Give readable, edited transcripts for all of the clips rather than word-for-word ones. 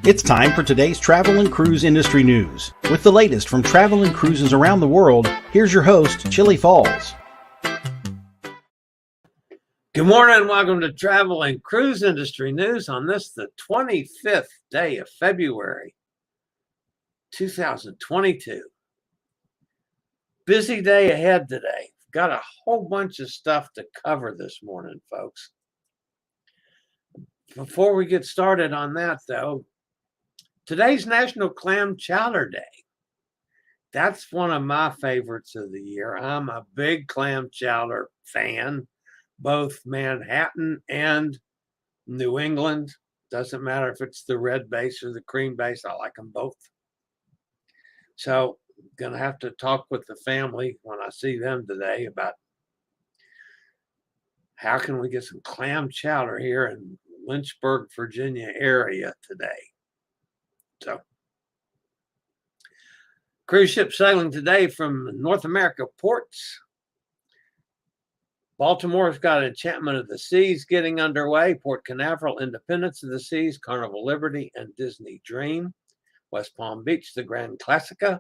It's time for today's travel and cruise industry news. With the latest from travel and cruises around the world, here's your host, Chillie Falls. Good morning and welcome to Travel and Cruise Industry News on this, the 25th day of February, 2022. Busy day ahead today. Got a whole bunch of stuff to cover this morning, folks. Before we get started on that, though, today's National Clam Chowder Day. That's one of my favorites of the year. I'm a big clam chowder fan, both Manhattan and New England. Doesn't matter if it's the red base or the cream base. I like them both. So I'm going to have to talk with the family when I see them today about how can we get some clam chowder here in Lynchburg, Virginia area today. So, cruise ship sailing today from North America ports. Baltimore's got Enchantment of the Seas getting underway. Port Canaveral, Independence of the Seas, Carnival Liberty, and Disney Dream. West Palm Beach, the Grand Classica.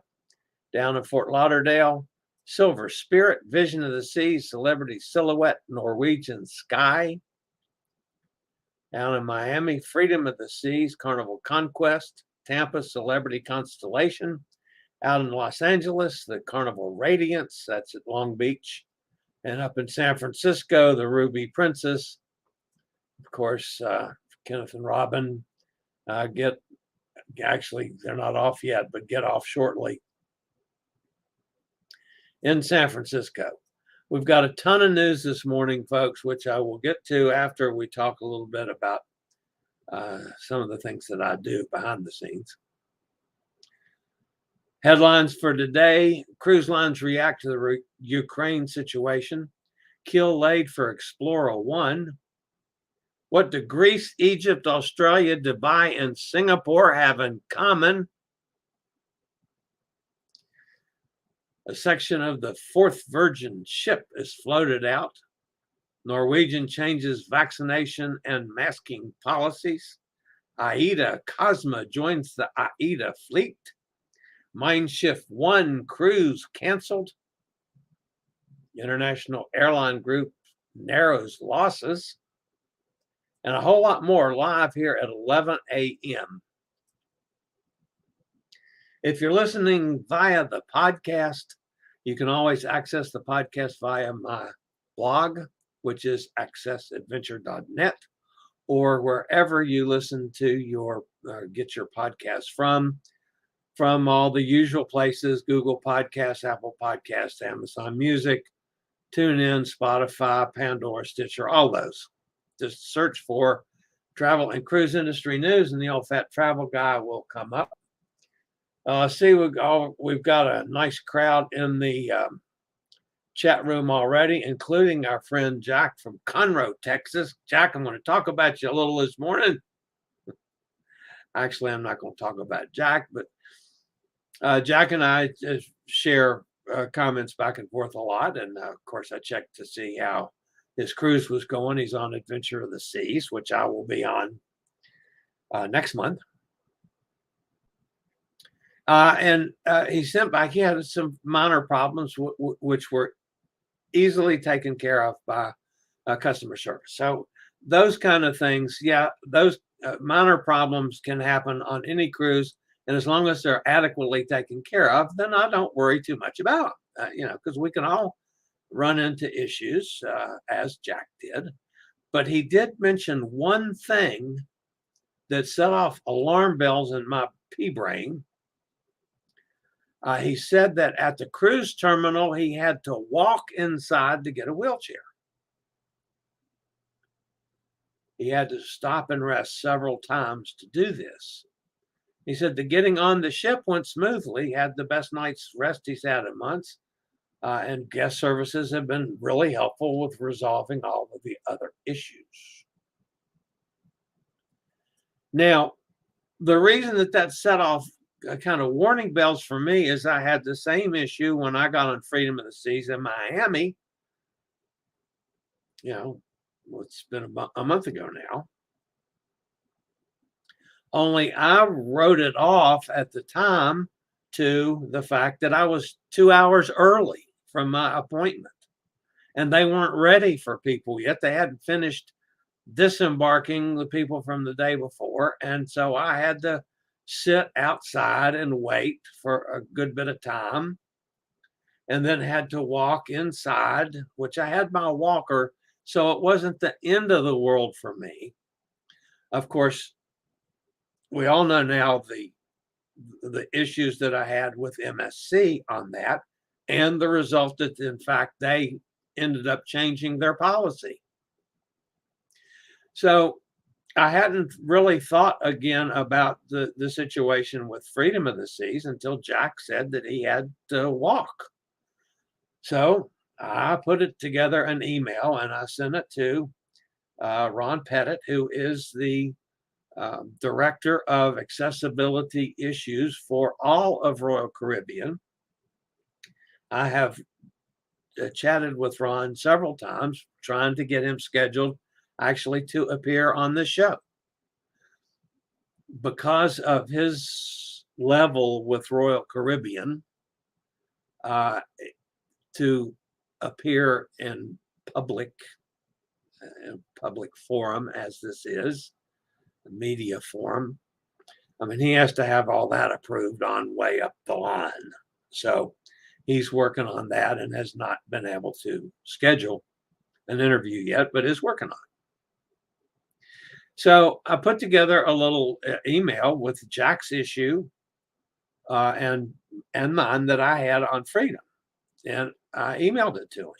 Down in Fort Lauderdale, Silver Spirit, Vision of the Seas, Celebrity Silhouette, Norwegian Sky. Down in Miami, Freedom of the Seas, Carnival Conquest. Tampa, Celebrity Constellation. Out in Los Angeles, the Carnival Radiance, that's at Long Beach. And up in San Francisco, the Ruby Princess. Of course, Kenneth and Robin actually, they're not off yet, but get off shortly in San Francisco. We've got a ton of news this morning, folks, which I will get to after we talk a little bit about some of the things that I do behind the scenes. Headlines for today: cruise lines react to the Ukraine situation. Keel laid for Explora 1. What do Greece, Egypt, Australia, Dubai, and Singapore have in common? A section of the fourth Virgin ship is floated out. Norwegian changes vaccination and masking policies. AIDACosma joins the AIDA fleet. Mein Schiff 1 cruise canceled. International Airline Group narrows losses. And a whole lot more live here at 11 a.m. If you're listening via the podcast, you can always access the podcast via my blog, which is accessadventure.net, or wherever you listen to your get your podcasts from all the usual places: Google Podcasts, Apple Podcasts, Amazon Music, TuneIn, Spotify, Pandora, Stitcher, all those. Just search for Travel and Cruise Industry News and the Old Fat Travel Guy will come up. See, we've got a nice crowd in the chat room already, including our friend Jack from Conroe, Texas. Jack, I'm going to talk about you a little this morning. Actually, I'm not going to talk about Jack, but Jack and I share comments back and forth a lot. And of course, I checked to see how his cruise was going. He's on Adventure of the Seas, which I will be on next month. And he sent back, he had some minor problems, which were easily taken care of by customer service. So those kind of things, yeah, those minor problems can happen on any cruise. And as long as they're adequately taken care of, then I don't worry too much about them, because we can all run into issues, as Jack did. But he did mention one thing that set off alarm bells in my pea brain. He said that at the cruise terminal, he had to walk inside to get a wheelchair. He had to stop and rest several times to do this. He said the getting on the ship went smoothly, had the best night's rest he's had in months, and guest services have been really helpful with resolving all of the other issues. Now, the reason that set off kind of warning bells for me is I had the same issue when I got on Freedom of the Seas in Miami. It's been a month ago now. Only I wrote it off at the time to the fact that I was 2 hours early from my appointment, and they weren't ready for people yet. They hadn't finished disembarking the people from the day before, and so I had to sit outside and wait for a good bit of time, and then had to walk inside, which I had my walker, so it wasn't the end of the world for me. Of course, we all know now the issues that I had with MSC on that, and the result that in fact they ended up changing their policy. So I hadn't really thought again about the situation with Freedom of the Seas until Jack said that he had to walk. So I put it together an email and I sent it to Ron Pettit, who is the Director of Accessibility Issues for all of Royal Caribbean. I have chatted with Ron several times, trying to get him scheduled actually to appear on the show. Because of his level with Royal Caribbean, to appear in public forum, as this is, a media forum, I mean, he has to have all that approved on way up the line. So he's working on that and has not been able to schedule an interview yet, but is working on it. So I put together a little email with Jack's issue and mine that I had on Freedom, and I emailed it to him.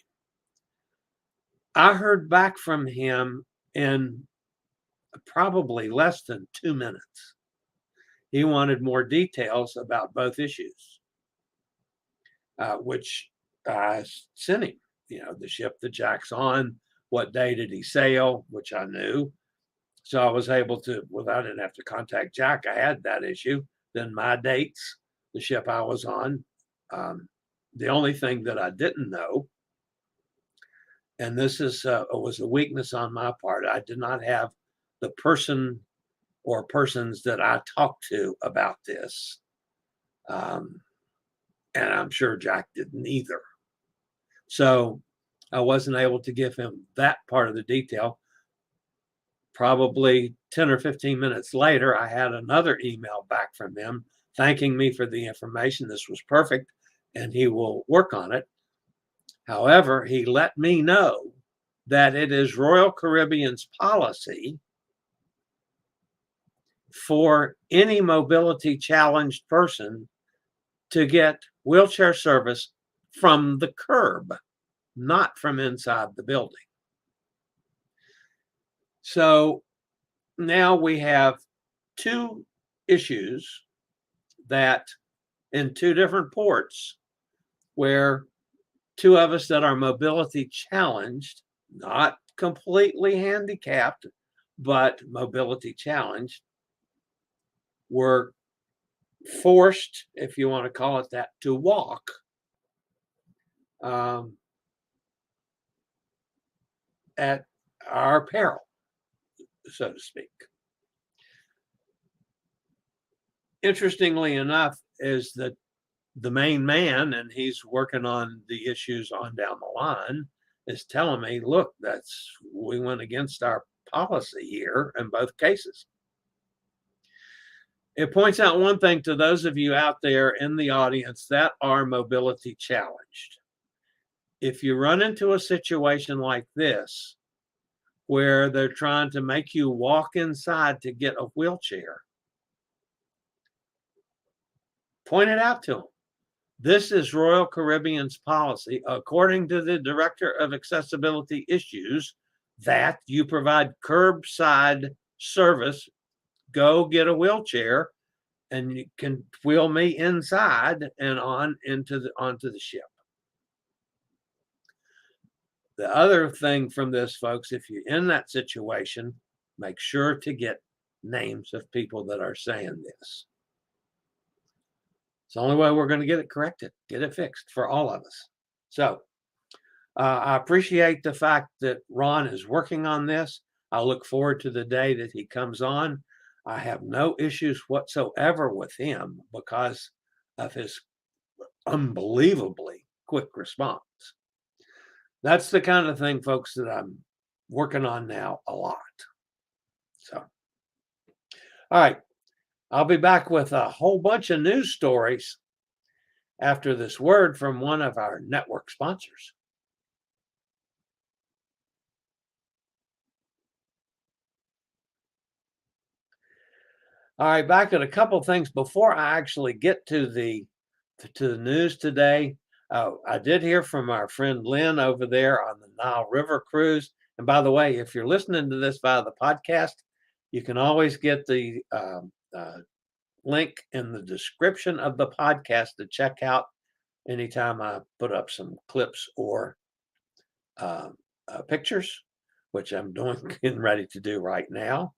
I heard back from him in probably less than 2 minutes. He wanted more details about both issues, which I sent him. The ship that Jack's on, what day did he sail, which I knew. So I was able to, I didn't have to contact Jack. I had that issue. Then my dates, the ship I was on. The only thing that I didn't know, and this was a weakness on my part, I did not have the person or persons that I talked to about this. And I'm sure Jack didn't either. So I wasn't able to give him that part of the detail. Probably 10 or 15 minutes later, I had another email back from him thanking me for the information. This was perfect, and he will work on it. However, he let me know that it is Royal Caribbean's policy for any mobility challenged person to get wheelchair service from the curb, not from inside the building. So now we have two issues that in two different ports where two of us that are mobility challenged, not completely handicapped, but mobility challenged, were forced, if you want to call it that, to walk at our peril, so to speak. Interestingly enough, is that the main man, and he's working on the issues on down the line, is telling me, look, we went against our policy here in both cases. It points out one thing to those of you out there in the audience that are mobility challenged. If you run into a situation like this, where they're trying to make you walk inside to get a wheelchair, point it out to them. This is Royal Caribbean's policy, according to the Director of Accessibility Issues, that you provide curbside service. Go get a wheelchair and you can wheel me inside and onto the ship. The other thing from this, folks, if you're in that situation, make sure to get names of people that are saying this. It's the only way we're going to get it corrected, get it fixed for all of us. So I appreciate the fact that Ron is working on this. I look forward to the day that he comes on. I have no issues whatsoever with him because of his unbelievably quick response. That's the kind of thing, folks, that I'm working on now a lot. So, all right, I'll be back with a whole bunch of news stories after this word from one of our network sponsors. All right, back at a couple things before I actually get to the news today. I did hear from our friend Lynn over there on the Nile River cruise. And by the way, if you're listening to this via the podcast, you can always get the link in the description of the podcast to check out anytime I put up some clips or pictures, which I'm getting ready to do right now.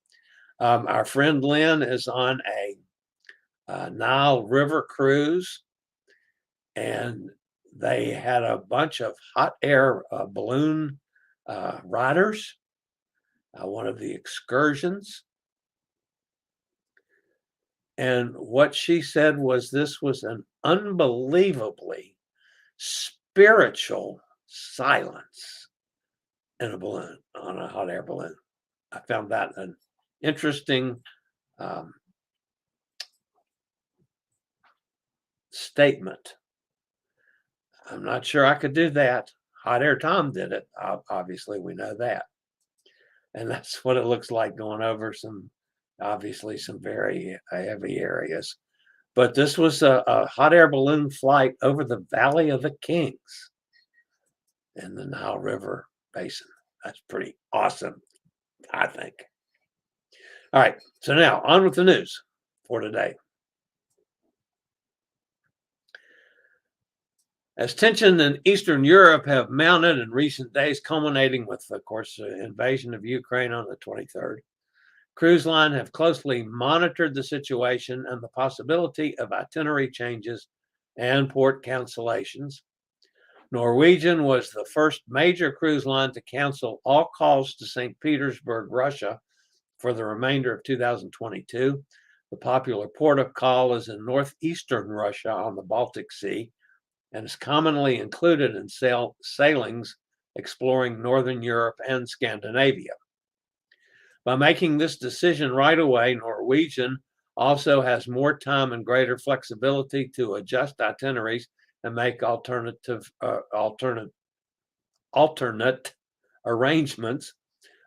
Our friend Lynn is on a Nile River cruise, and they had a bunch of hot air balloon riders, one of the excursions. And what she said was this was an unbelievably spiritual silence in a balloon, on a hot air balloon. I found that an interesting statement. I'm not sure I could do that. Hot Air Tom did it. Obviously, we know that. And that's what it looks like going over some very heavy areas. But this was a hot air balloon flight over the Valley of the Kings in the Nile River Basin. That's pretty awesome, I think. All right, so now on with the news for today. As tensions in Eastern Europe have mounted in recent days, culminating with, of course, the invasion of Ukraine on the 23rd, cruise lines have closely monitored the situation and the possibility of itinerary changes and port cancellations. Norwegian was the first major cruise line to cancel all calls to St. Petersburg, Russia, for the remainder of 2022. The popular port of call is in northeastern Russia on the Baltic Sea and is commonly included in sailings exploring Northern Europe and Scandinavia. By making this decision right away, Norwegian also has more time and greater flexibility to adjust itineraries and make alternate arrangements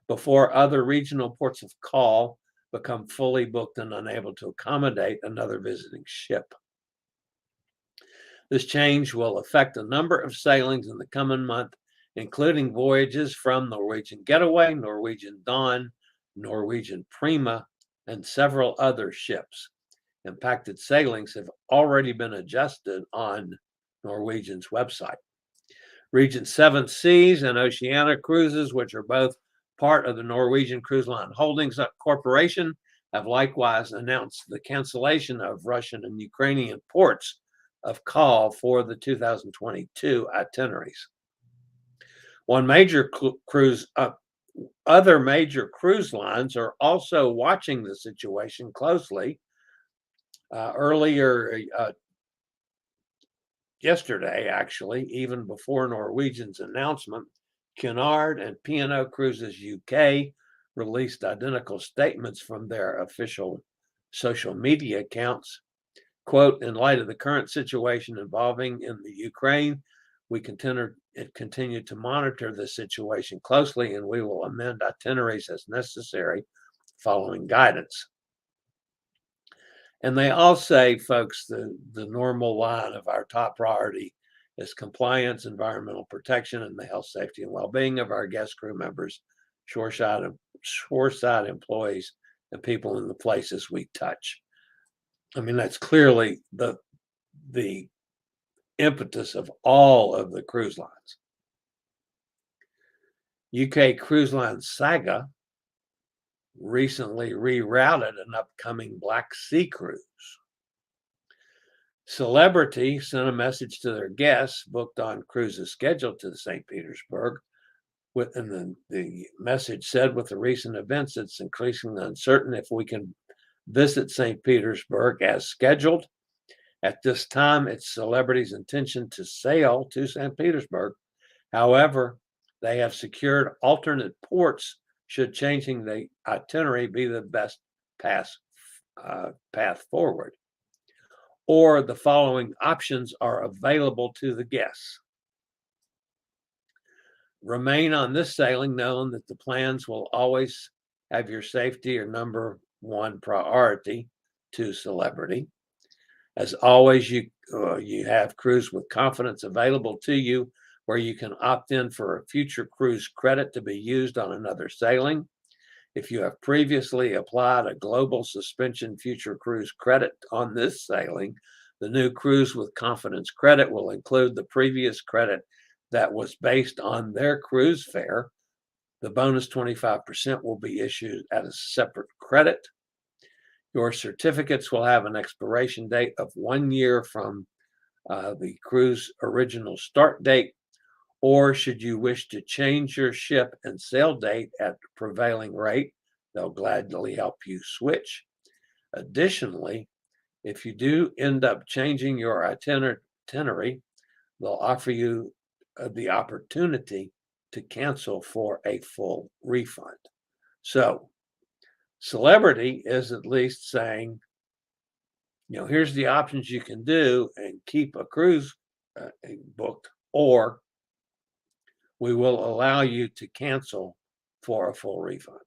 before other regional ports of call become fully booked and unable to accommodate another visiting ship. This change will affect a number of sailings in the coming month, including voyages from Norwegian Getaway, Norwegian Dawn, Norwegian Prima, and several other ships. Impacted sailings have already been adjusted on Norwegian's website. Regent Seven Seas and Oceania Cruises, which are both part of the Norwegian Cruise Line Holdings Corporation, have likewise announced the cancellation of Russian and Ukrainian ports of call for the 2022 itineraries. Other major cruise lines are also watching the situation closely. Earlier yesterday, actually, even before Norwegian's announcement, Cunard and P&O Cruises UK released identical statements from their official social media accounts. Quote, in light of the current situation involving in the Ukraine, we continue to monitor the situation closely, and we will amend itineraries as necessary following guidance. And they all say, folks, the normal line of our top priority is compliance, environmental protection, and the health, safety, and well-being of our guest crew members, shoreside employees, and people in the places we touch. I mean, that's clearly the impetus of all of the cruise lines. UK cruise line Saga recently rerouted an upcoming Black Sea cruise. Celebrity sent a message to their guests booked on cruises scheduled to St. Petersburg. And the message said, with the recent events, it's increasingly uncertain if we can visit St. Petersburg as scheduled. At this time, it's celebrities' intention to sail to St. Petersburg. However, they have secured alternate ports should changing the itinerary be the best path forward. Or the following options are available to the guests. Remain on this sailing knowing that the plans will always have your safety or number one priority to celebrity. As always, you have cruise with confidence available to you where you can opt in for a future cruise credit to be used on another sailing. If you have previously applied a global suspension future cruise credit on this sailing, the new cruise with confidence credit will include the previous credit that was based on their cruise fare. The bonus 25% will be issued at a separate credit. Your certificates will have an expiration date of 1 year from the cruise original start date, or should you wish to change your ship and sail date at the prevailing rate, they'll gladly help you switch. Additionally, if you do end up changing your itinerary, they'll offer you the opportunity to cancel for a full refund. So, celebrity is at least saying, here's the options you can do and keep a cruise booked, or we will allow you to cancel for a full refund.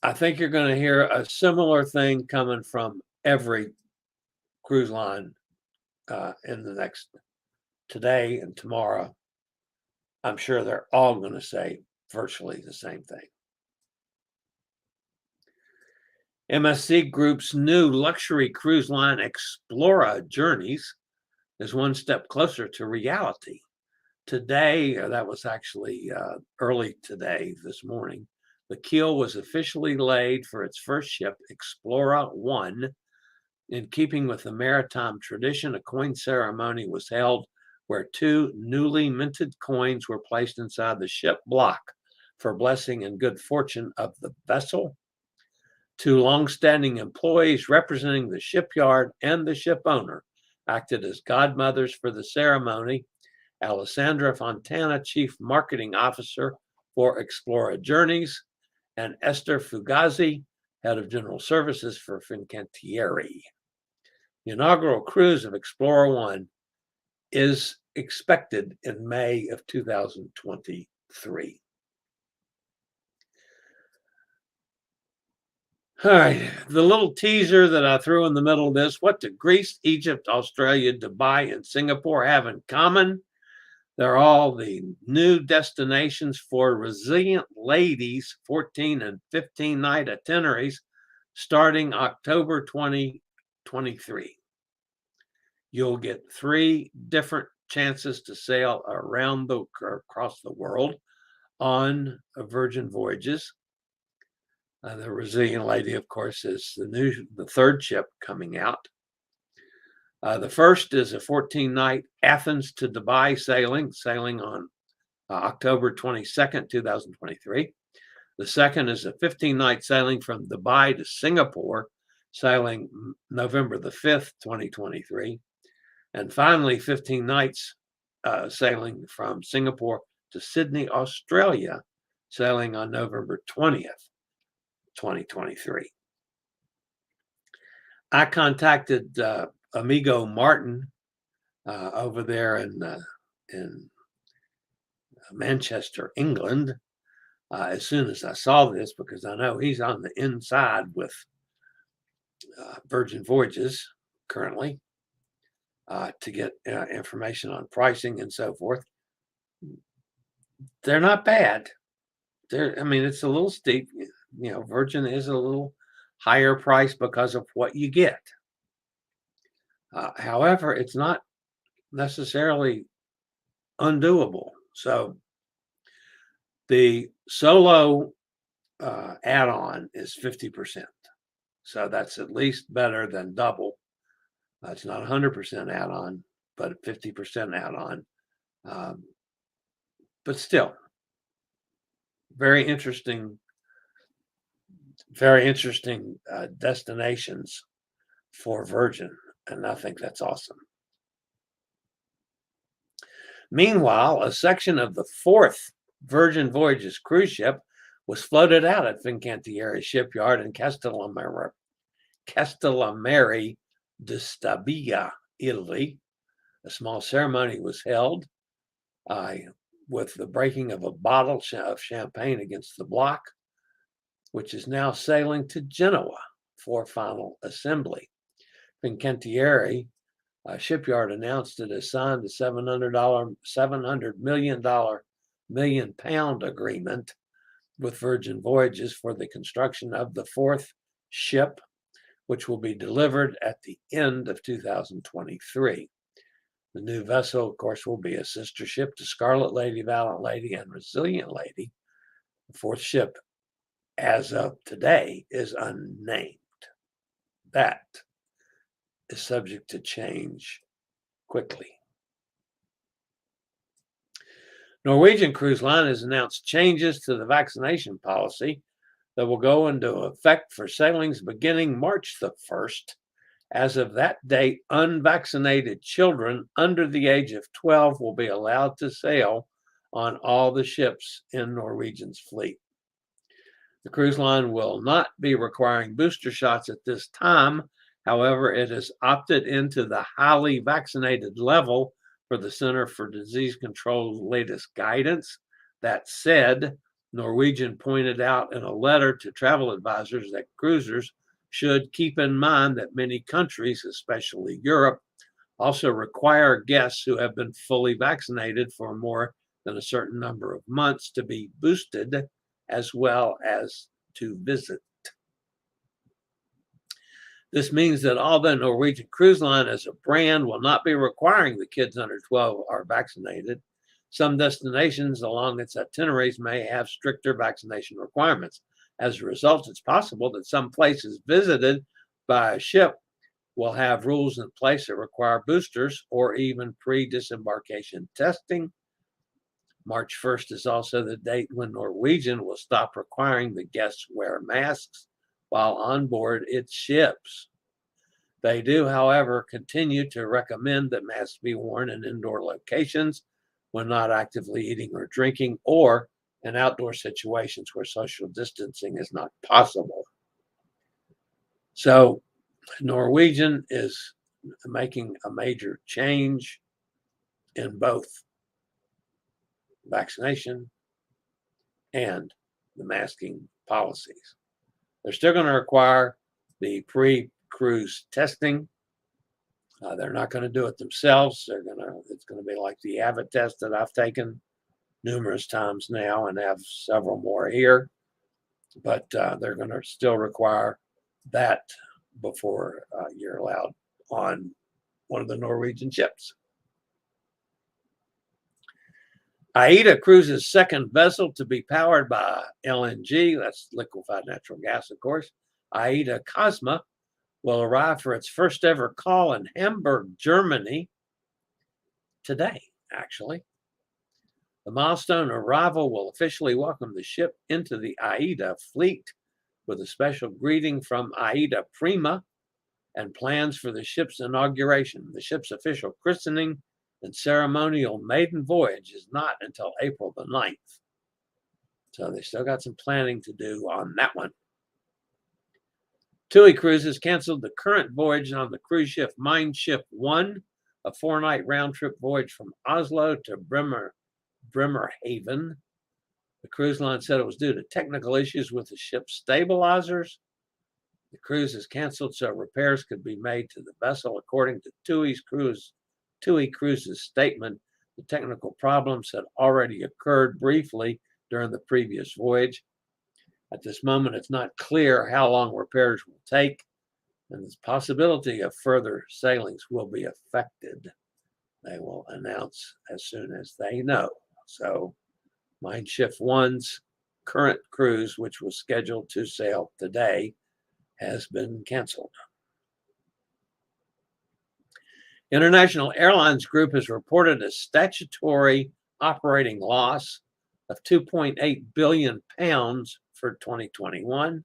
I think you're going to hear a similar thing coming from every cruise line in the next today and tomorrow. I'm sure they're all going to say virtually the same thing. MSC Group's new luxury cruise line Explora Journeys is one step closer to reality. Today, that was actually early today, this morning, the keel was officially laid for its first ship, Explora 1. In keeping with the maritime tradition, a coin ceremony was held where 2 newly minted coins were placed inside the ship block for blessing and good fortune of the vessel. 2 longstanding employees representing the shipyard and the ship owner acted as godmothers for the ceremony. Alessandra Fontana, Chief Marketing Officer for Explora Journeys, and Esther Fugazi, Head of General Services for Fincantieri. The inaugural cruise of Explora 1 is expected in May of 2023. All right, the little teaser that I threw in the middle of this, what do Greece, Egypt, Australia, Dubai, and Singapore have in common? They're all the new destinations for resilient ladies, 14 and 15 night itineraries starting October 2023. You'll get 3 different chances to sail across the world on Virgin Voyages. The Resilient Lady, of course, is the 3rd ship coming out. The first is a 14-night Athens to Dubai sailing on October 22nd, 2023. The second is a 15-night sailing from Dubai to Singapore, sailing November the 5th, 2023. And finally, 15 nights sailing from Singapore to Sydney, Australia, sailing on November 20th. 2023. I contacted amigo Martin over there in Manchester, England, as soon as I saw this, because I know he's on the inside with Virgin Voyages currently to get information on pricing and so forth. They're not bad. It's a little steep. Virgin is a little higher price because of what you get. However, it's not necessarily undoable. So the solo add-on is 50%. So that's at least better than double. It's not 100% add-on, but 50% add-on. But still, very interesting very interesting destinations for Virgin, and I think that's awesome. Meanwhile, a section of the fourth Virgin Voyages cruise ship was floated out at Fincantieri shipyard in Castellamare di Stabia, Italy. A small ceremony was held with the breaking of a bottle of champagne against the block, which is now sailing to Genoa for final assembly. Fincantieri shipyard announced it has signed a $700 million agreement with Virgin Voyages for the construction of the fourth ship, which will be delivered at the end of 2023. The new vessel, of course, will be a sister ship to Scarlet Lady, Valiant Lady, and Resilient Lady. The fourth ship, as of today, is unnamed. That is subject to change quickly. Norwegian Cruise Line has announced changes to the vaccination policy that will go into effect for sailings beginning March the 1st. As of that date, unvaccinated children under the age of 12 will be allowed to sail on all the ships in Norwegian's fleet. The cruise line will not be requiring booster shots at this time. However, it has opted into the highly vaccinated level for the Center for Disease Control's latest guidance. That said, Norwegian pointed out in a letter to travel advisors that cruisers should keep in mind that many countries, especially Europe, also require guests who have been fully vaccinated for more than a certain number of months to be boosted, as well as to visit. This means that although Norwegian Cruise Line as a brand will not be requiring the kids under 12 are vaccinated, some destinations along its itineraries may have stricter vaccination requirements. As a result, it's possible that some places visited by a ship will have rules in place that require boosters or even pre-disembarkation testing. March 1st is also the date when Norwegian will stop requiring the guests wear masks while on board its ships. They do, however, continue to recommend that masks be worn in indoor locations when not actively eating or drinking, or in outdoor situations where social distancing is not possible. So Norwegian is making a major change in both vaccination and the masking policies. They're still going to require the pre-cruise testing. They're not going to do it themselves. It's going to be like the AVID test that I've taken numerous times now and have several more here. But they're going to still require that before you're allowed on one of the Norwegian ships. AIDA Cruises' second vessel to be powered by LNG, that's liquefied natural gas, of course, AIDACosma, will arrive for its first ever call in Hamburg, Germany today, actually. The milestone arrival will officially welcome the ship into the AIDA fleet with a special greeting from AIDA Prima and plans for the ship's inauguration. The ship's official christening and ceremonial maiden voyage is not until April the 9th. So they still got some planning to do on that one. TUI Cruises canceled the current voyage on the cruise ship Mein Schiff 1, a 4-night round-trip voyage from Oslo to Bremerhaven. The cruise line said it was due to technical issues with the ship's stabilizers. The cruise is canceled so repairs could be made to the vessel. According to TUI Cruises' statement, the technical problems had already occurred briefly during the previous voyage. At this moment, it's not clear how long repairs will take, and the possibility of further sailings will be affected. They will announce as soon as they know. So, Mein Schiff 1's current cruise, which was scheduled to sail today, has been canceled. International Airlines Group has reported a statutory operating loss of £2.8 billion for 2021.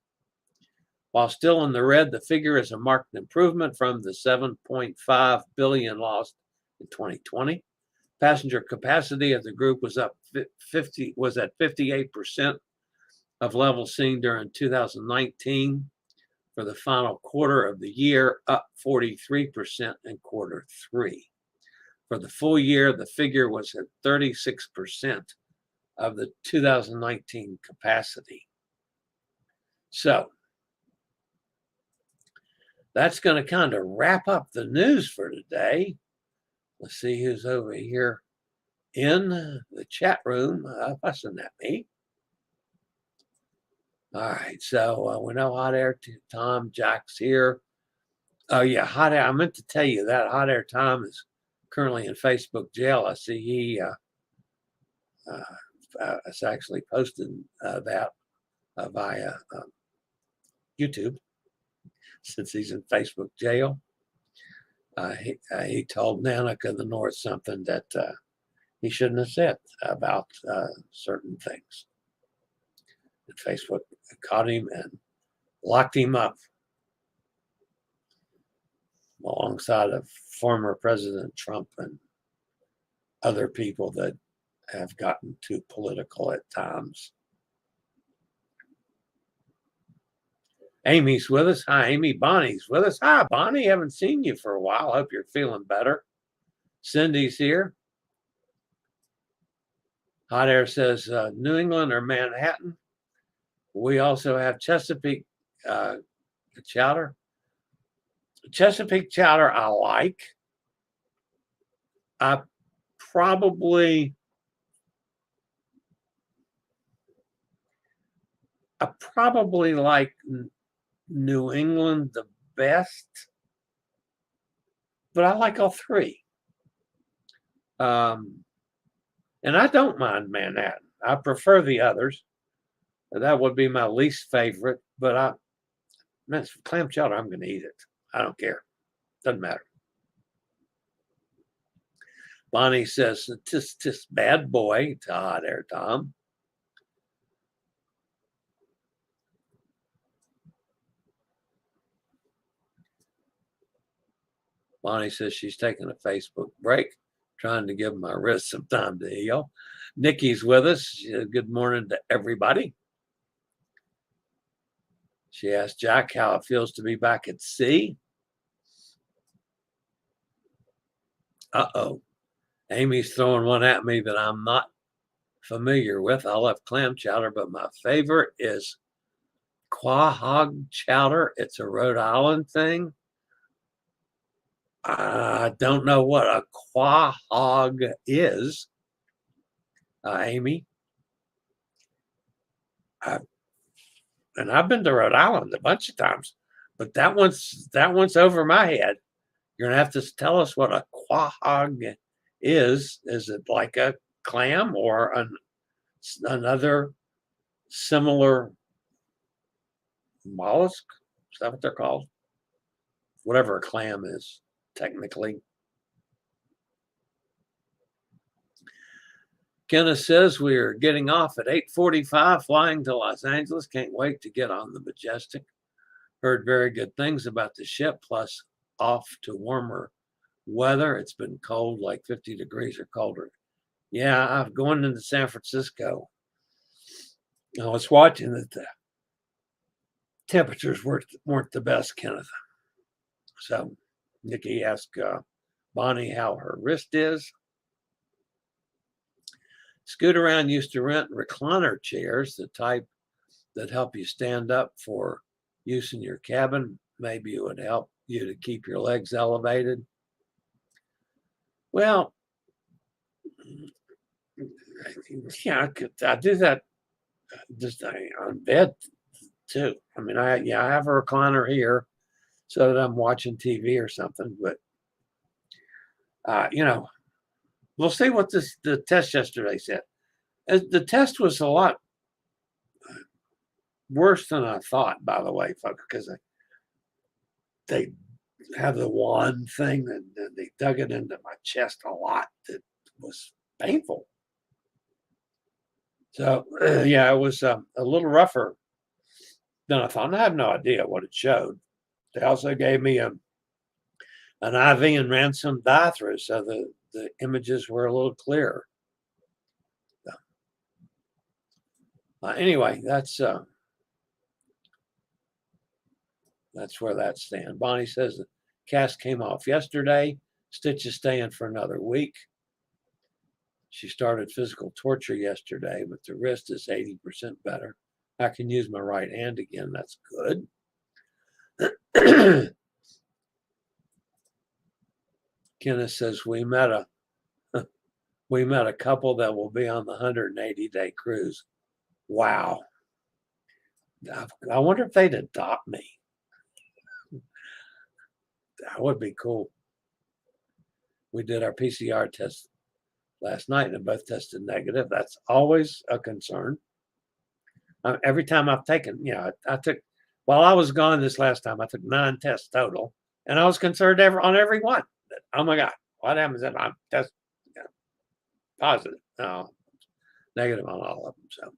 While still in the red, the figure is a marked improvement from the 7.5 billion lost in 2020. Passenger capacity of the group was at 58% of levels seen during 2019 for the final quarter of the year, up 43% in quarter three. For the full year, the figure was at 36% of the 2019 capacity. So that's going to kind of wrap up the news for today. Let's see who's over here in the chat room fussing at me. All right, so we know Hot Air Tom, Jack's here. Oh yeah, Hot Air. I meant to tell you that Hot Air Tom is currently in Facebook jail. I see he has actually posted that via YouTube since he's in Facebook jail. He told Nanak of the North something that he shouldn't have said about certain things. And Facebook caught him and locked him up alongside of former President Trump and other people that have gotten too political at times. Amy's with us. Hi, Amy. Bonnie's with us. Hi, Bonnie. Haven't seen you for a while. Hope you're feeling better. Cindy's here. Hot Air says New England or Manhattan. We also have Chesapeake chowder. Chesapeake chowder I like. I probably like New England the best, but I like all three. And I don't mind Manhattan. I prefer the others. That would be my least favorite, but clam chowder, I'm going to eat it. I don't care. Doesn't matter. Bonnie says, tis bad boy to Hot Air Tom. Bonnie says she's taking a Facebook break, trying to give my wrist some time to heal. Nikki's with us. Good morning to everybody. She asked Jack how it feels to be back at sea. Uh-oh. Amy's throwing one at me that I'm not familiar with. I love clam chowder, but my favorite is quahog chowder. It's a Rhode Island thing. I don't know what a quahog is, Amy. And I've been to Rhode Island a bunch of times, but that one's over my head. You're gonna have to tell us what a quahog is. Is it like a clam or another similar mollusk? Is that what they're called? Whatever a clam is, technically. Kenneth says we are getting off at 8:45, flying to Los Angeles. Can't wait to get on the Majestic. Heard very good things about the ship, plus off to warmer weather. It's been cold, like 50 degrees or colder. Yeah, I'm going into San Francisco. I was watching that the temperatures weren't the best, Kenneth. So Nikki asked Bonnie how her wrist is. Scoot Around used to rent recliner chairs, the type that help you stand up for use in your cabin. Maybe it would help you to keep your legs elevated. Well, yeah, I do that just on bed too. I mean, I have a recliner here so that I'm watching TV or something, but we'll see what the test yesterday said. The test was a lot worse than I thought, by the way, folks, because they have the one thing that they dug it into my chest a lot that was painful. So, yeah, it was a little rougher Then I thought, I have no idea what it showed. They also gave me an IV and ran some dye through, so the images were a little clearer. Anyway, that's where that stands. Bonnie says the cast came off yesterday. Stitch is staying for another week. She started physical torture yesterday, but the wrist is 80% better. I can use my right hand again. That's good. Kenneth says we met a couple that will be on the 180-day cruise. Wow. I wonder if they'd adopt me. That would be cool. We did our PCR test last night and both tested negative. That's always a concern. Every time I've taken, I took, while I was gone this last time, I took 9 tests total, and I was concerned on every one. Oh my God, what happens if I'm test positive? No, negative on all of them. So.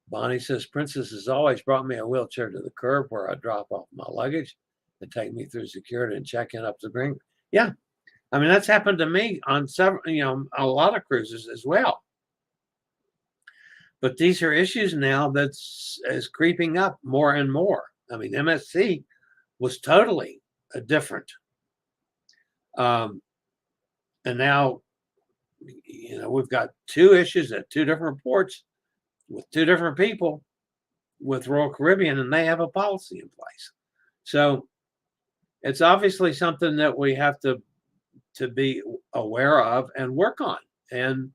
Bonnie says, Princess has always brought me a wheelchair to the curb where I drop off my luggage and take me through security and check in up the green. Yeah. I mean, that's happened to me on several, a lot of cruises as well. But these are issues now that's creeping up more and more. I mean, MSC was totally different. And now, we've got 2 issues at 2 different ports with 2 different people with Royal Caribbean, and they have a policy in place. So it's obviously something that we have to be aware of and work on and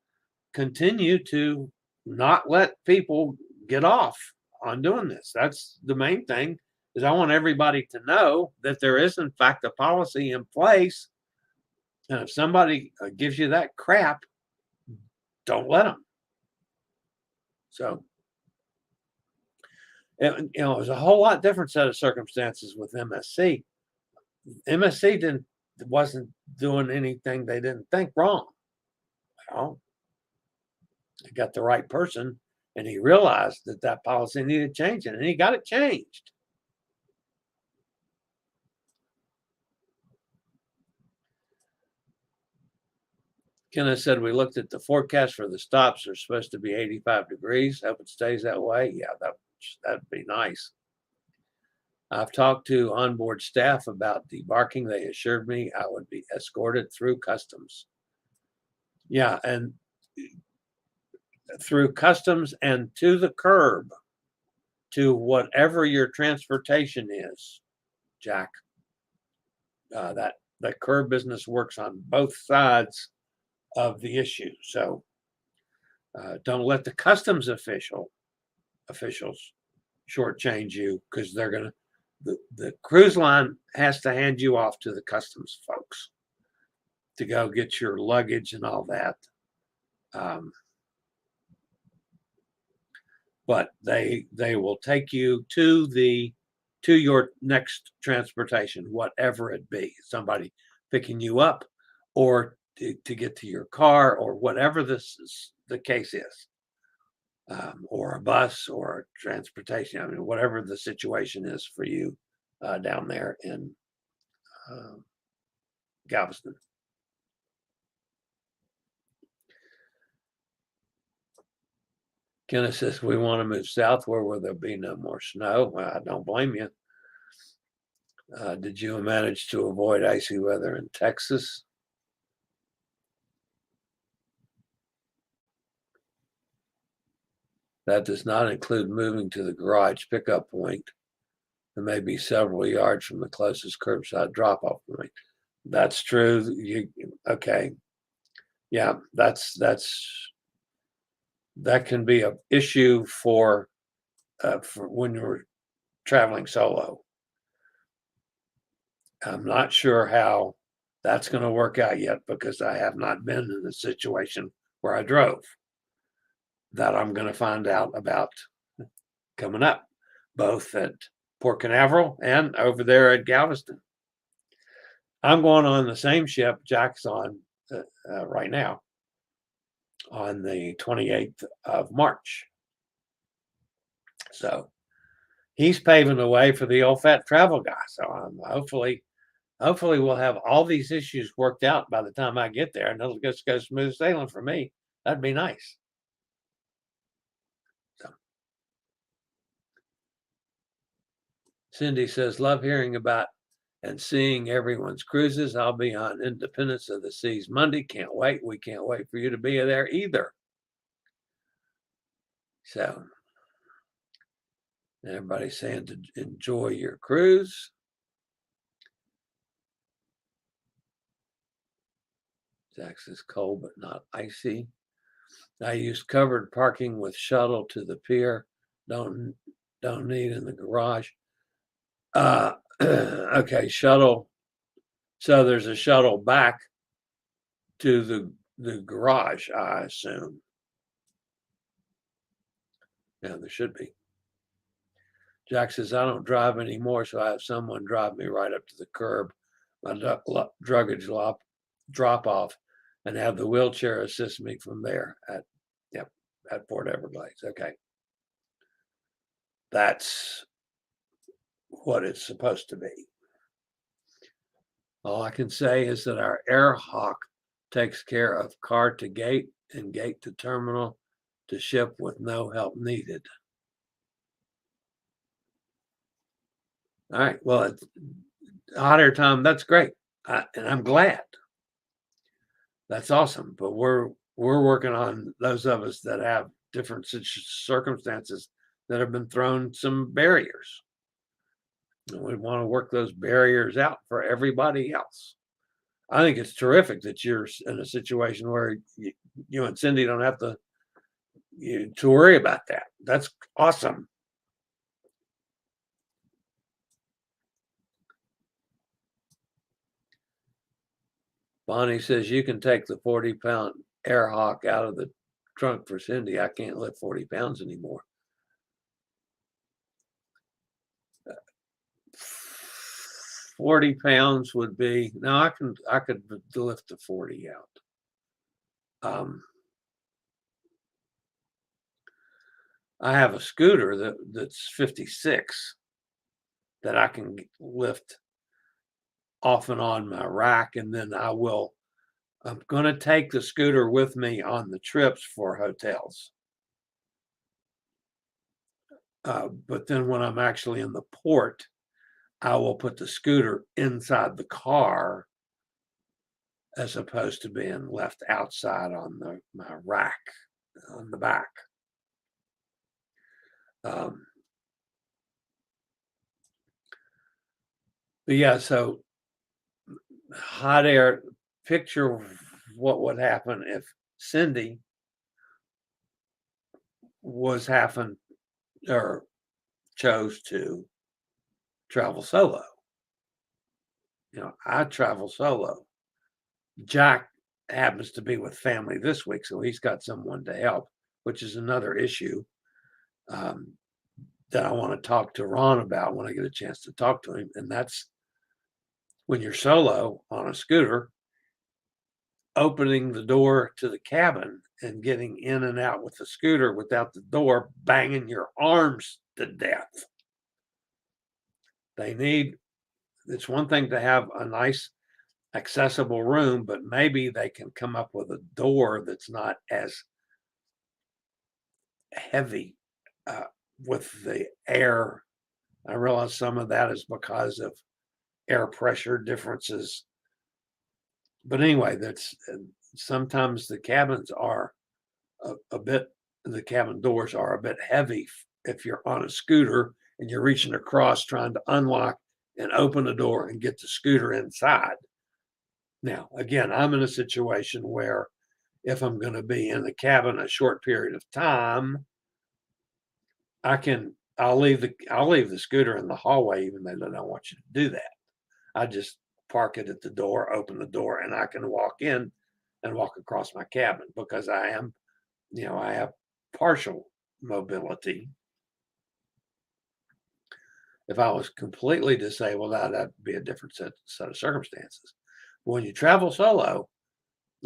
continue to not let people get off on doing this. That's the main thing, is I want everybody to know that there is in fact a policy in place. And if somebody gives you that crap, don't let them. So, it was a whole lot different set of circumstances with MSC. MSC wasn't doing anything they didn't think wrong. Well, they got the right person, and he realized that policy needed changing, and he got it changed. Kenneth said, we looked at the forecast for the stops. They're supposed to be 85 degrees. Hope it stays that way. Yeah, that'd be nice. I've talked to onboard staff about debarking. They assured me I would be escorted through customs. Yeah, and through customs and to the curb, to whatever your transportation is, Jack. That curb business works on both sides of the issue. So don't let the customs officials shortchange you, because they're going to, the cruise line has to hand you off to the customs folks to go get your luggage and all that. But they will take you to your next transportation, whatever it be, somebody picking you up or to get to your car or whatever the case is, or a bus or transportation. I mean, whatever the situation is for you down there in Galveston. Kenneth says, we want to move south where there'll be no more snow. Well, I don't blame you. Did you manage to avoid icy weather in Texas? That does not include moving to the garage pickup point. There may be several yards from the closest curbside drop-off point. That's true. Okay. Yeah, that can be an issue for when you're traveling solo. I'm not sure how that's going to work out yet, because I have not been in a situation where I drove. That I'm going to find out about coming up, both at Port Canaveral and over there at Galveston. I'm going on the same ship Jack's on, right now on the 28th of March. So he's paving the way for the old fat travel guy. So hopefully we'll have all these issues worked out by the time I get there, and it'll just go smooth sailing for me. That'd be nice. So Cindy says, love hearing about and seeing everyone's cruises. I'll be on Independence of the Seas Monday. Can't wait. We can't wait for you to be there either. So everybody's saying to enjoy your cruise. Jack says cold but not icy. I use covered parking with shuttle to the pier. Don't need in the garage. Okay, shuttle. So there's a shuttle back to the garage, I assume. Yeah, there should be. Jack says, I don't drive anymore, so I have someone drive me right up to the curb, my druggage drop off, and have the wheelchair assist me from there at Port Everglades. Okay. That's what it's supposed to be. All I can say is that our Air Hawk takes care of car to gate and gate to terminal to ship with no help needed. All right. Well, it's hot air time. That's great. And I'm glad. That's awesome. But we're working on those of us that have different circumstances that have been thrown some barriers. And we want to work those barriers out for everybody else. I think it's terrific that you're in a situation where you and Cindy don't have to worry about that. That's awesome. Bonnie says you can take the 40-pound Air Hawk out of the trunk for Cindy. I can't lift 40 pounds anymore. 40 pounds would be, no, I could lift the 40 out. I have a scooter that's 56 that I can lift off and on my rack, and then I'm going to take the scooter with me on the trips for hotels. But then when I'm actually in the port, I will put the scooter inside the car as opposed to being left outside on my rack on the back. But yeah, so hot air, picture what would happen if Cindy was having or chose to travel solo. I travel solo. Jack happens to be with family this week, so he's got someone to help, which is another issue that I want to talk to Ron about when I get a chance to talk to him. And that's when you're solo on a scooter, opening the door to the cabin and getting in and out with the scooter without the door banging your arms to death. It's one thing to have a nice accessible room, but maybe they can come up with a door that's not as heavy with the air. I realize some of that is because of air pressure differences. But anyway, sometimes the cabins are the cabin doors are a bit heavy if you're on a scooter and you're reaching across trying to unlock and open the door and get the scooter inside. Now, again, I'm in a situation where if I'm going to be in the cabin a short period of time, I'll leave the scooter in the hallway, even though they don't want you to do that. I just park it at the door, open the door, and I can walk in and walk across my cabin because I have partial mobility. If I was completely disabled, that'd be a different set of circumstances. When you travel solo,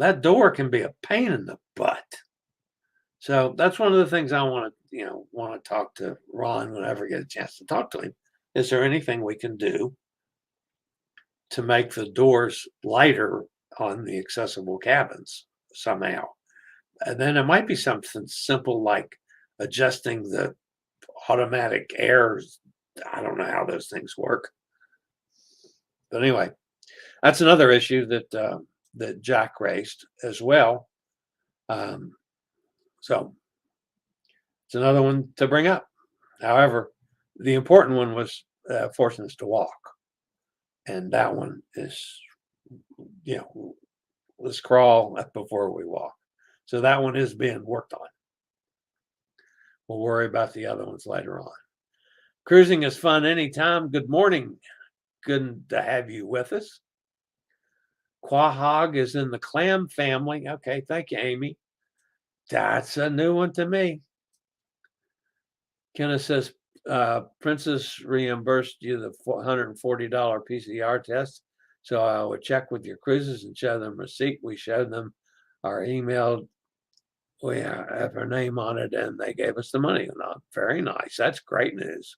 that door can be a pain in the butt. So that's one of the things I want to talk to Ron whenever I get a chance to talk to him. Is there anything we can do to make the doors lighter on the accessible cabins somehow? And then it might be something simple like adjusting the automatic air. I don't know how those things work. But anyway, that's another issue that Jack raised as well. So it's another one to bring up. However, the important one was forcing us to walk. And that one is, let's crawl before we walk. So that one is being worked on. We'll worry about the other ones later on. Cruising is fun anytime. Good morning. Good to have you with us. Quahog is in the clam family. Okay, thank you, Amy. That's a new one to me. Kenneth says, Princess reimbursed you the $140 PCR test. So I would check with your cruises and show them receipt. We showed them our email. We have our name on it, and they gave us the money. Very nice. That's great news.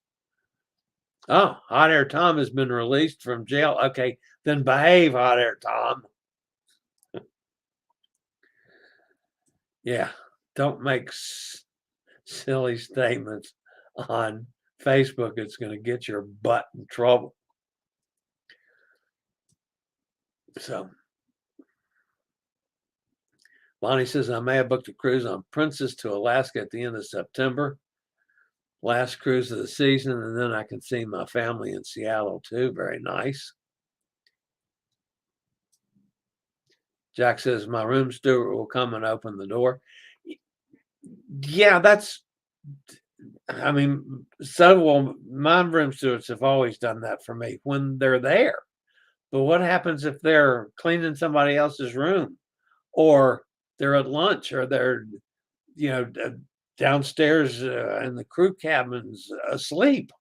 Oh, Hot Air Tom has been released from jail. Okay, then behave, Hot Air Tom. Yeah, don't make silly statements on Facebook. It's going to get your butt in trouble. So, Bonnie says, I may have booked a cruise on Princess to Alaska at the end of September. Last cruise of the season, and then I can see my family in Seattle too. Very nice. Jack says, my room steward will come and open the door. Yeah, my room stewards have always done that for me when they're there. But what happens if they're cleaning somebody else's room, or they're at lunch, or they're, downstairs in the crew cabins asleep?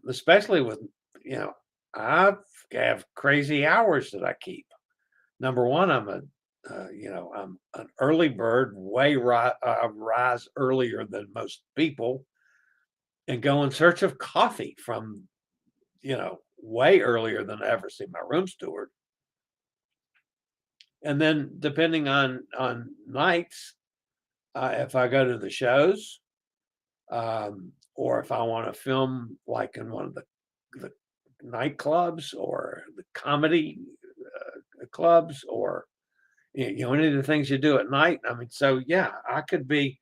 Especially with, I have crazy hours that I keep. Number one, I'm an early bird, rise earlier than most people, and go in search of coffee from, way earlier than I ever see my room steward. And then depending on nights, if I go to the shows, or if I want to film like in one of the nightclubs or the comedy clubs, or any of the things you do at night. I mean, so yeah, I could be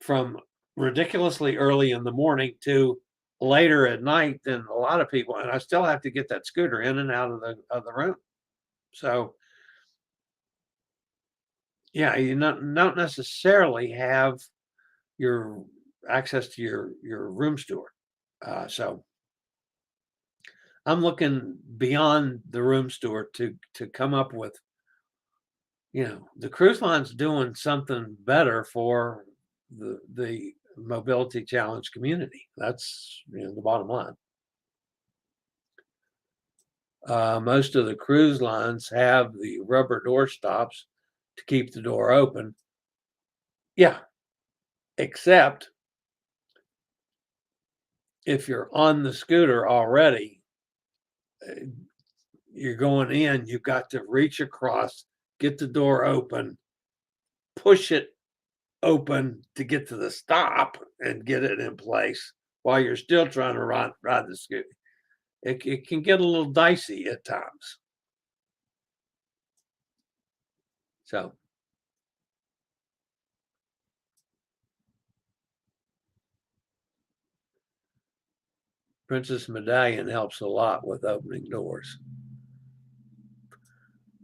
from ridiculously early in the morning to later at night than a lot of people, and I still have to get that scooter in and out of the room. So yeah, you don't necessarily have your access to your room steward. So I'm looking beyond the room steward to come up with, the cruise line's doing something better for the mobility challenge community. That's the bottom line. Most of the cruise lines have the rubber door stops to keep the door open. Yeah, except if you're on the scooter already, you're going in, you've got to reach across, get the door open, push it open to get to the stop and get it in place while you're still trying to ride the scooter. It can get a little dicey at times. So Princess Medallion helps a lot with opening doors.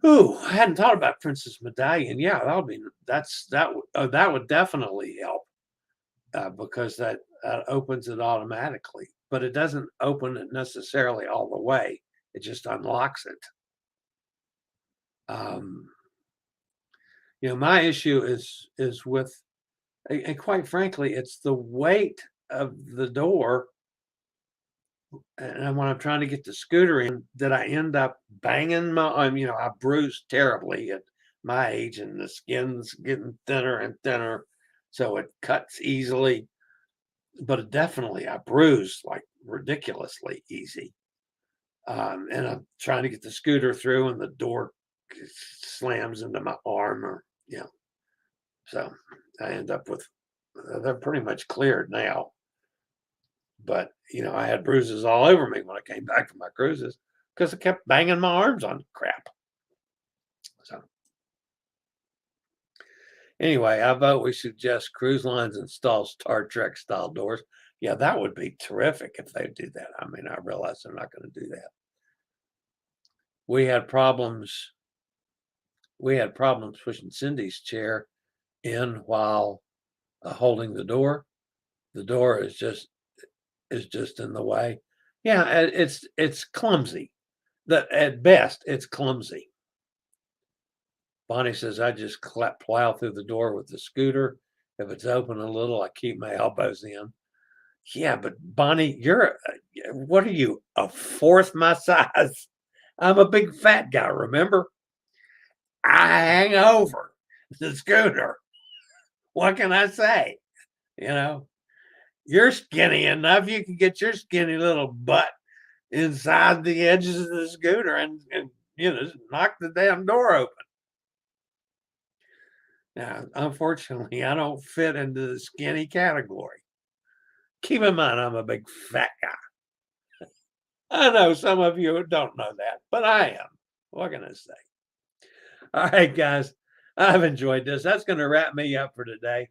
Ooh, I hadn't thought about Princess Medallion. Yeah, that would definitely help, because that opens it automatically, but it doesn't open it necessarily all the way. It just unlocks it. My issue is with, and quite frankly, it's the weight of the door and when I'm trying to get the scooter in, did I end up banging my, I bruised terribly at my age, and the skin's getting thinner and thinner, so it cuts easily. But definitely, I bruised like ridiculously easy. And I'm trying to get the scooter through, and the door slams into my arm, so I end up with, they're pretty much cleared now. But, I had bruises all over me when I came back from my cruises because I kept banging my arms on crap. So, anyway, I vote we suggest cruise lines install Star Trek style doors. Yeah, that would be terrific if they do that. I mean, I realize they're not going to do that. We had problems pushing Cindy's chair in while holding the door. The door is just in the way. Yeah, it's clumsy. That at best it's clumsy. Bonnie says I just plow through the door with the scooter. If it's open a little, I keep my elbows in. Yeah, but Bonnie, what are you, a fourth my size? I'm a big fat guy, remember? I hang over the scooter. What can I say? You're skinny enough. You can get your skinny little butt inside the edges of the scooter and knock the damn door open. Now, unfortunately, I don't fit into the skinny category. Keep in mind, I'm a big fat guy. I know some of you don't know that, but I am. What can I say? All right, guys, I've enjoyed this. That's going to wrap me up for today.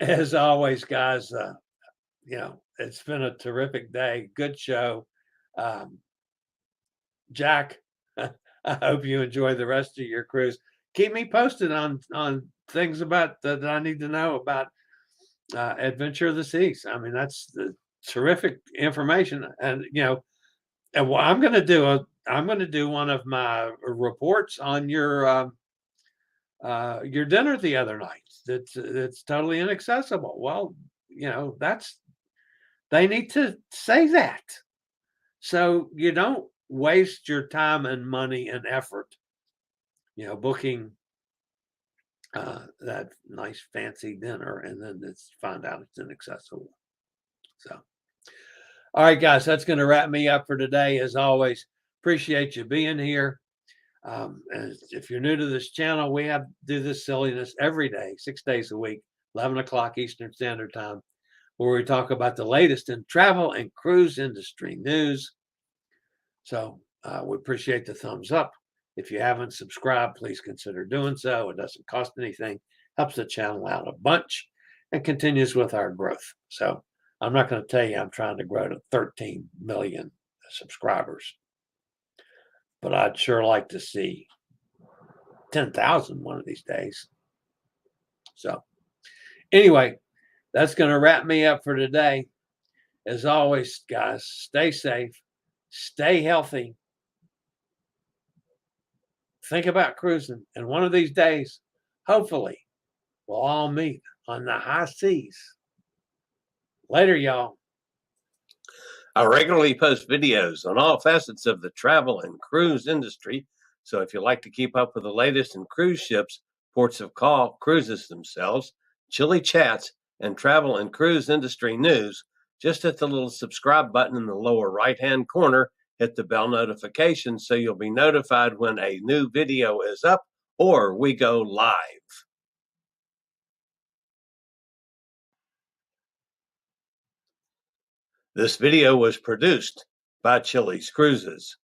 As always, guys, it's been a terrific day. Good show. Jack, I hope you enjoy the rest of your cruise. Keep me posted on things about that I need to know about Adventure of the Seas. I mean, that's the terrific information, and and what I'm going to do one of my reports on your dinner the other night. That's totally inaccessible. Well, they need to say that, so you don't waste your time and money and effort, booking that nice fancy dinner, and then find out it's inaccessible. So, all right, guys, that's going to wrap me up for today. As always, appreciate you being here. And if you're new to this channel, we do this silliness every day, 6 days a week, 11 o'clock Eastern Standard Time, where we talk about the latest in travel and cruise industry news. So we appreciate the thumbs up. If you haven't subscribed, please consider doing so. It doesn't cost anything, helps the channel out a bunch, and continues with our growth. So I'm not going to tell you I'm trying to grow to 13 million subscribers, but I'd sure like to see 10,000 one of these days. So anyway, that's going to wrap me up for today. As always, guys, stay safe, stay healthy. Think about cruising, and one of these days, hopefully, we'll all meet on the high seas. Later, y'all. I regularly post videos on all facets of the travel and cruise industry, so if you like to keep up with the latest in cruise ships, ports of call, cruises themselves, Chillie chats, and travel and cruise industry news, just hit the little subscribe button in the lower right-hand corner. Hit the bell notification so you'll be notified when a new video is up or we go live. This video was produced by Chillie's Cruises.